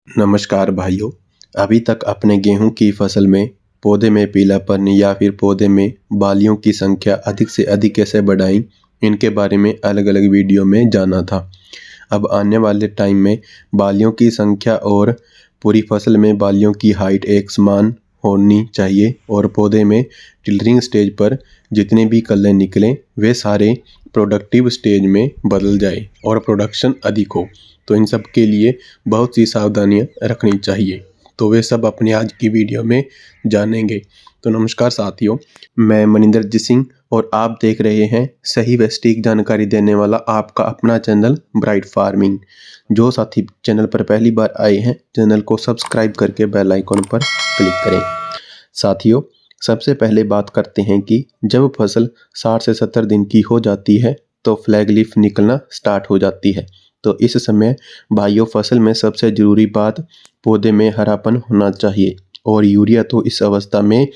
नमस्कार भाइयों। अभी तक अपने गेहूं की फसल में पौधे में पीलापन या फिर पौधे में बालियों की संख्या अधिक से अधिक कैसे बढ़ाएं, इनके बारे में अलग अलग वीडियो में जाना था। अब आने वाले टाइम में बालियों की संख्या और पूरी फसल में बालियों की हाइट एक समान होनी चाहिए और पौधे में टिलरिंग स्टेज पर जितने भी कल्ले निकलें वे सारे प्रोडक्टिव स्टेज में बदल जाए और प्रोडक्शन अधिक हो। तो इन सब के लिए बहुत सी सावधानियां रखनी चाहिए, तो वे सब अपने आज की वीडियो में जानेंगे। तो नमस्कार साथियों, मैं मनिंदरजीत सिंह और आप देख रहे हैं सही व सटीक जानकारी देने वाला आपका अपना चैनल ब्राइट फार्मिंग। जो साथी चैनल पर पहली बार आए हैं, चैनल को सब्सक्राइब करके बेल आइकन पर क्लिक करें। साथियों, सबसे पहले बात करते हैं कि जब फसल 60 से 70 दिन की हो जाती है तो फ्लैग लीफ निकलना स्टार्ट हो जाती है। तो इस समय भाइयों, फसल में सबसे ज़रूरी बात पौधे में हरापन होना चाहिए और यूरिया तो इस अवस्था में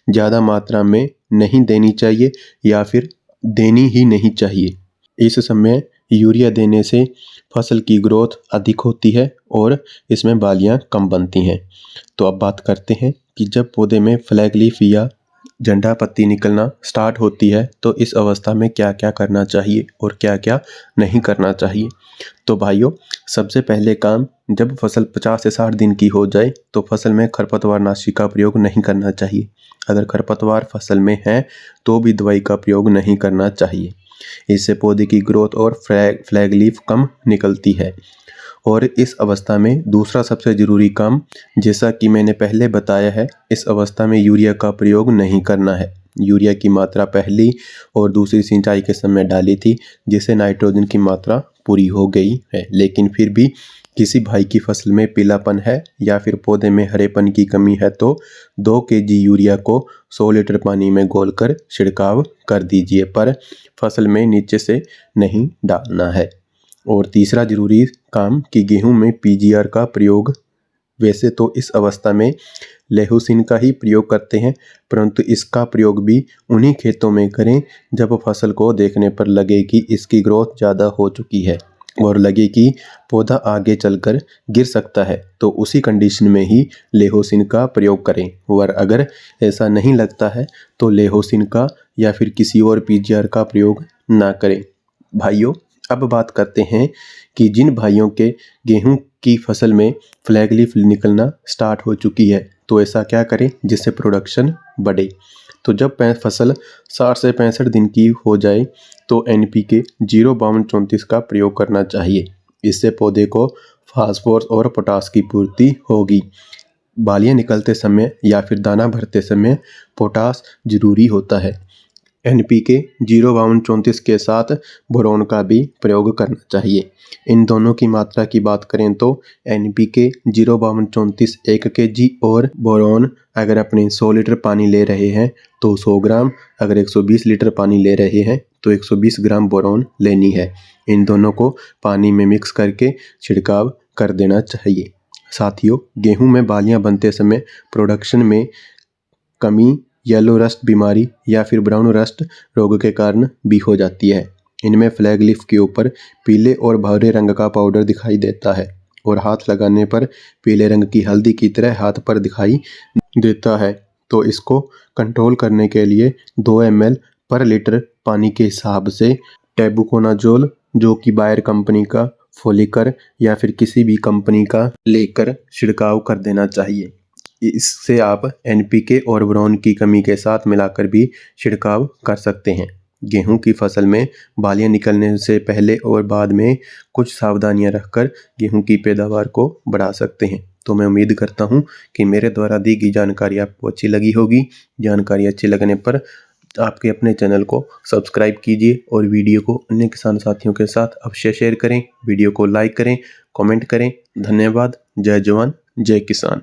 ज़्यादा मात्रा में नहीं देनी चाहिए या फिर देनी ही नहीं चाहिए। इस समय यूरिया देने से फसल की ग्रोथ अधिक होती है और इसमें बालियाँ कम बनती हैं। तो अब बात करते हैं कि जब पौधे में फ्लैग लीफ या झंडा पत्ती निकलना स्टार्ट होती है तो इस अवस्था में क्या क्या करना चाहिए और क्या क्या नहीं करना चाहिए। तो भाइयों, सबसे पहले काम, जब फसल 50 से 60 दिन की हो जाए तो फसल में खरपतवार नाशी का प्रयोग नहीं करना चाहिए। अगर खरपतवार फसल में है तो भी दवाई का प्रयोग नहीं करना चाहिए। इससे पौधे की ग्रोथ और फ्लैग लीफ कम निकलती है। और इस अवस्था में दूसरा सबसे ज़रूरी काम, जैसा कि मैंने पहले बताया है, इस अवस्था में यूरिया का प्रयोग नहीं करना है। यूरिया की मात्रा पहली और दूसरी सिंचाई के समय डाली थी, जिससे नाइट्रोजन की मात्रा पूरी हो गई है। लेकिन फिर भी किसी भाई की फसल में पीलापन है या फिर पौधे में हरेपन की कमी है तो 2 केजी यूरिया को 100 लीटर पानी में घोलकर छिड़काव कर दीजिए, पर फसल में नीचे से नहीं डालना है। और तीसरा ज़रूरी काम कि गेहूं में पीजीआर का प्रयोग, वैसे तो इस अवस्था में लेहुसिन का ही प्रयोग करते हैं, परंतु इसका प्रयोग भी उन्हीं खेतों में करें जब फसल को देखने पर लगे कि इसकी ग्रोथ ज़्यादा हो चुकी है और लगे कि पौधा आगे चलकर गिर सकता है, तो उसी कंडीशन में ही लेहुसिन का प्रयोग करें। और अगर ऐसा नहीं लगता है तो लेहुसिन का या फिर किसी और पीजीआर का प्रयोग ना करें। भाइयों, अब बात करते हैं कि जिन भाइयों के गेहूं की फसल में फ्लैग लीफ निकलना स्टार्ट हो चुकी है तो ऐसा क्या करें जिससे प्रोडक्शन बढ़े। तो जब फसल 60 से 65 दिन की हो जाए तो NPK 05234 का प्रयोग करना चाहिए। इससे पौधे को फास्फोरस और पोटास की पूर्ति होगी। बालियाँ निकलते समय या फिर दाना भरते समय पोटास जरूरी होता है। NPK 05234 के साथ बोरोन का भी प्रयोग करना चाहिए। इन दोनों की मात्रा की बात करें तो NPK 05234 1 kg और बोरोन अगर अपने 100 लीटर पानी ले रहे हैं तो 100 ग्राम, अगर 120 लीटर पानी ले रहे हैं तो 120 ग्राम बोरोन लेनी है। इन दोनों को पानी में मिक्स करके छिड़काव कर देना चाहिए। साथियों, गेहूं में बालियां बनते समय प्रोडक्शन में कमी येलो रस्ट बीमारी या फिर ब्राउन रस्ट रोग के कारण भी हो जाती है। इनमें फ्लैग लीफ के ऊपर पीले और भूरे रंग का पाउडर दिखाई देता है और हाथ लगाने पर पीले रंग की हल्दी की तरह हाथ पर दिखाई देता है। तो इसको कंट्रोल करने के लिए 2 ml पर लीटर पानी के हिसाब से टेबुकोनाजोल, जो कि बायर कंपनी का, फोलिकर या फिर किसी भी कंपनी का लेकर छिड़काव कर देना चाहिए। इससे आप NPK और बोरोन की कमी के साथ मिलाकर भी छिड़काव कर सकते हैं। गेहूं की फसल में बालियां निकलने से पहले और बाद में कुछ सावधानियां रखकर गेहूं की पैदावार को बढ़ा सकते हैं। तो मैं उम्मीद करता हूं कि मेरे द्वारा दी गई जानकारी आपको अच्छी लगी होगी। जानकारी अच्छी लगने पर आपके अपने चैनल को सब्सक्राइब कीजिए और वीडियो को अन्य किसान साथियों के साथ अवश्य शेयर करें। वीडियो को लाइक करें, कमेंट करें। धन्यवाद। जय जवान, जय किसान।